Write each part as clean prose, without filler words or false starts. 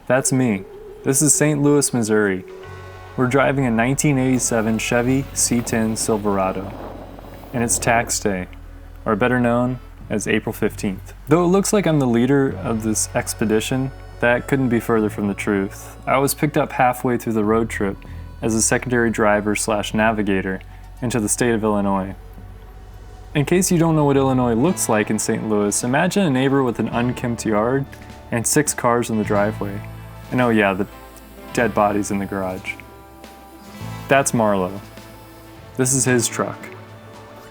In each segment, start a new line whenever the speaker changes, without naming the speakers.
That's me. This is St. Louis, Missouri. We're driving a 1987 Chevy C10 Silverado, and it's tax day, or better known as April 15th. Though it looks like I'm the leader of this expedition, that couldn't be further from the truth. I was picked up halfway through the road trip as a secondary driver / navigator into the state of Illinois. In case you don't know what Illinois looks like in St. Louis, imagine a neighbor with an unkempt yard and 6 cars in the driveway. And oh yeah, the dead bodies in the garage. That's Marlo. This is his truck.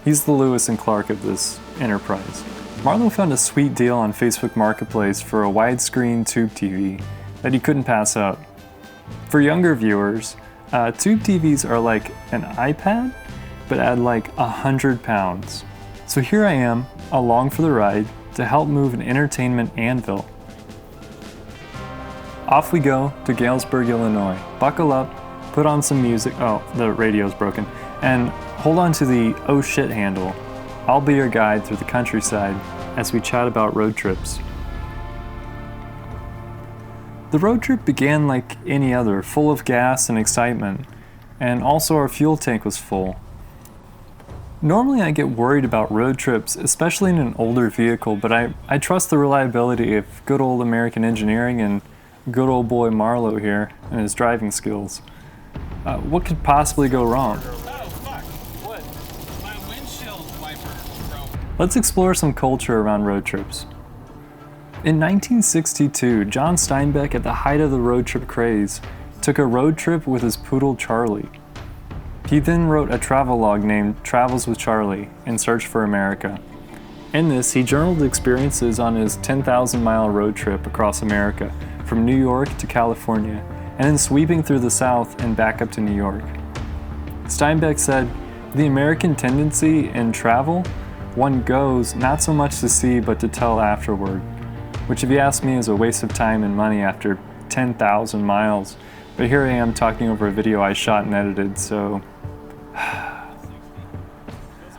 He's the Lewis and Clark of this enterprise. Marlo found a sweet deal on Facebook Marketplace for a widescreen tube TV that he couldn't pass up. For younger viewers, tube TVs are like an iPad, but at like 100 pounds. So here I am, along for the ride, to help move an entertainment anvil. Off we go to Galesburg, Illinois. Buckle up, put on some music, oh, the radio's broken, and hold on to the oh shit handle. I'll be your guide through the countryside as we chat about road trips. The road trip began like any other, full of gas and excitement, and also our fuel tank was full. Normally I get worried about road trips, especially in an older vehicle, but I trust the reliability of good old American engineering and good old boy Marlo here and his driving skills. What could possibly go wrong? Let's explore some culture around road trips. In 1962, John Steinbeck, at the height of the road trip craze, took a road trip with his poodle Charlie. He then wrote a travelogue named Travels with Charlie in Search for America. In this, he journaled experiences on his 10,000-mile road trip across America, from New York to California, and then sweeping through the South and back up to New York. Steinbeck said, "The American tendency in travel, one goes not so much to see but to tell afterward," which if you ask me is a waste of time and money after 10,000 miles, but here I am talking over a video I shot and edited, so...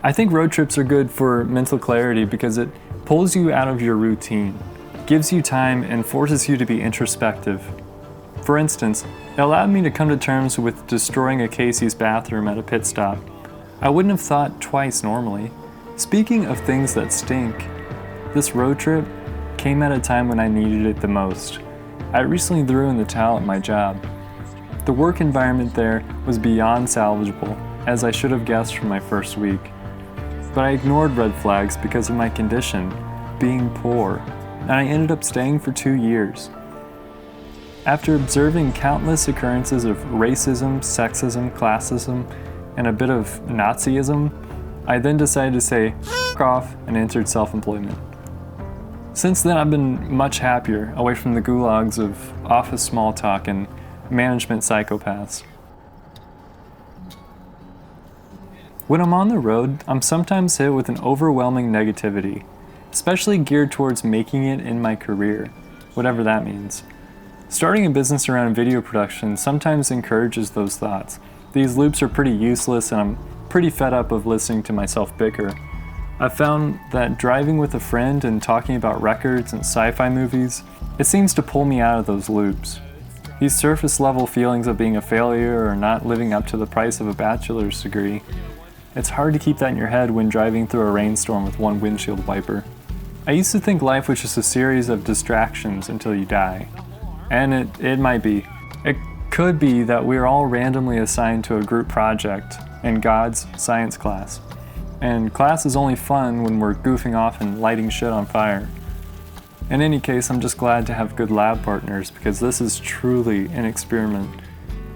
I think road trips are good for mental clarity because it pulls you out of your routine, gives you time, and forces you to be introspective. For instance, it allowed me to come to terms with destroying a Casey's bathroom at a pit stop. I wouldn't have thought twice normally. Speaking of things that stink, this road trip came at a time when I needed it the most. I recently threw in the towel at my job. The work environment there was beyond salvageable, as I should have guessed from my first week. But I ignored red flags because of my condition, being poor, and I ended up staying for 2 years. After observing countless occurrences of racism, sexism, classism, and a bit of Nazism, I then decided to say F off and entered self-employment. Since then I've been much happier, away from the gulags of office small talk and management psychopaths. When I'm on the road, I'm sometimes hit with an overwhelming negativity, especially geared towards making it in my career, whatever that means. Starting a business around video production sometimes encourages those thoughts. These loops are pretty useless and I'm pretty fed up of listening to myself bicker. I've found that driving with a friend and talking about records and sci-fi movies, it seems to pull me out of those loops. These surface level feelings of being a failure or not living up to the price of a bachelor's degree, it's hard to keep that in your head when driving through a rainstorm with one windshield wiper. I used to think life was just a series of distractions until you die. And it might be. It could be that we're all randomly assigned to a group project in God's science class. And class is only fun when we're goofing off and lighting shit on fire. In any case, I'm just glad to have good lab partners because this is truly an experiment.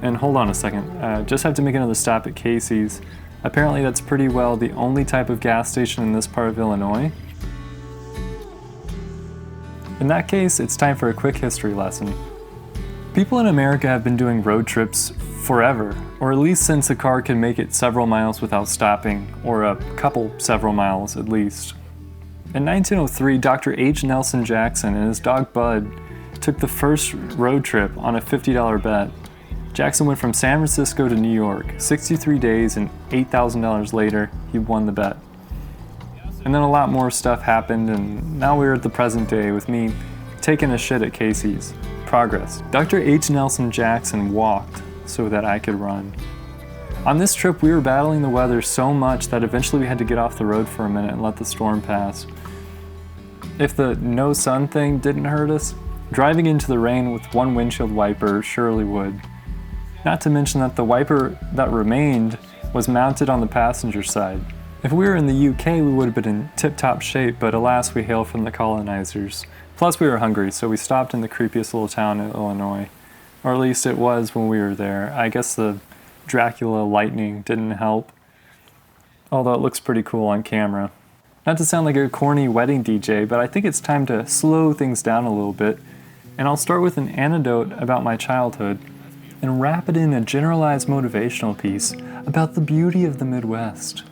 And hold on a second, just have to make another stop at Casey's. Apparently that's pretty well the only type of gas station in this part of Illinois. In that case, it's time for a quick history lesson. People in America have been doing road trips forever, or at least since a car can make it several miles without stopping, or a couple several miles at least. In 1903, Dr. H. Nelson Jackson and his dog Bud took the first road trip on a $50 bet. Jackson went from San Francisco to New York, 63 days, and $8,000 later, he won the bet. And then a lot more stuff happened, and now we're at the present day with me taking a shit at Casey's. Progress. Dr. H. Nelson Jackson walked so that I could run. On this trip, we were battling the weather so much that eventually we had to get off the road for a minute and let the storm pass. If the no sun thing didn't hurt us, driving into the rain with one windshield wiper surely would. Not to mention that the wiper that remained was mounted on the passenger side. If we were in the UK, we would have been in tip-top shape, but alas, we hail from the colonizers. Plus, we were hungry, so we stopped in the creepiest little town in Illinois. Or at least it was when we were there. I guess the Dracula lightning didn't help, although it looks pretty cool on camera. Not to sound like a corny wedding DJ, but I think it's time to slow things down a little bit, and I'll start with an anecdote about my childhood and wrap it in a generalized motivational piece about the beauty of the Midwest.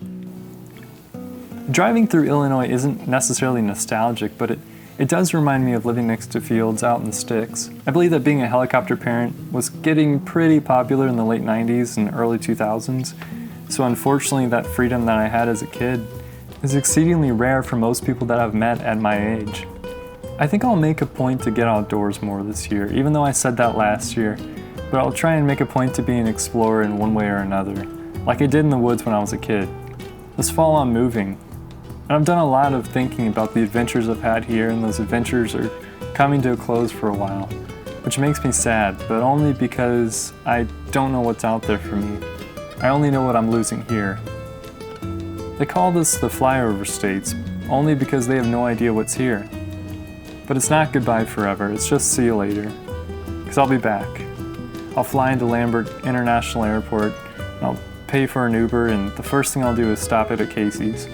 Driving through Illinois isn't necessarily nostalgic, but it does remind me of living next to fields out in the sticks. I believe that being a helicopter parent was getting pretty popular in the late 90s and early 2000s, so unfortunately that freedom that I had as a kid is exceedingly rare for most people that I've met at my age. I think I'll make a point to get outdoors more this year, even though I said that last year, but I'll try and make a point to be an explorer in one way or another, like I did in the woods when I was a kid. This fall I'm moving, and I've done a lot of thinking about the adventures I've had here, and those adventures are coming to a close for a while, which makes me sad, but only because I don't know what's out there for me. I only know what I'm losing here. They call this the flyover states, only because they have no idea what's here. But it's not goodbye forever, it's just see you later. Because I'll be back. I'll fly into Lambert International Airport, and I'll pay for an Uber, and the first thing I'll do is stop it at Casey's.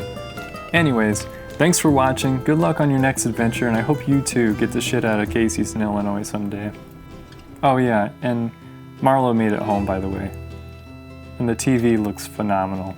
Anyways, thanks for watching, good luck on your next adventure, and I hope you too get the shit out of Casey's in Illinois someday. Oh yeah, and Marlo made it home, by the way. And the TV looks phenomenal.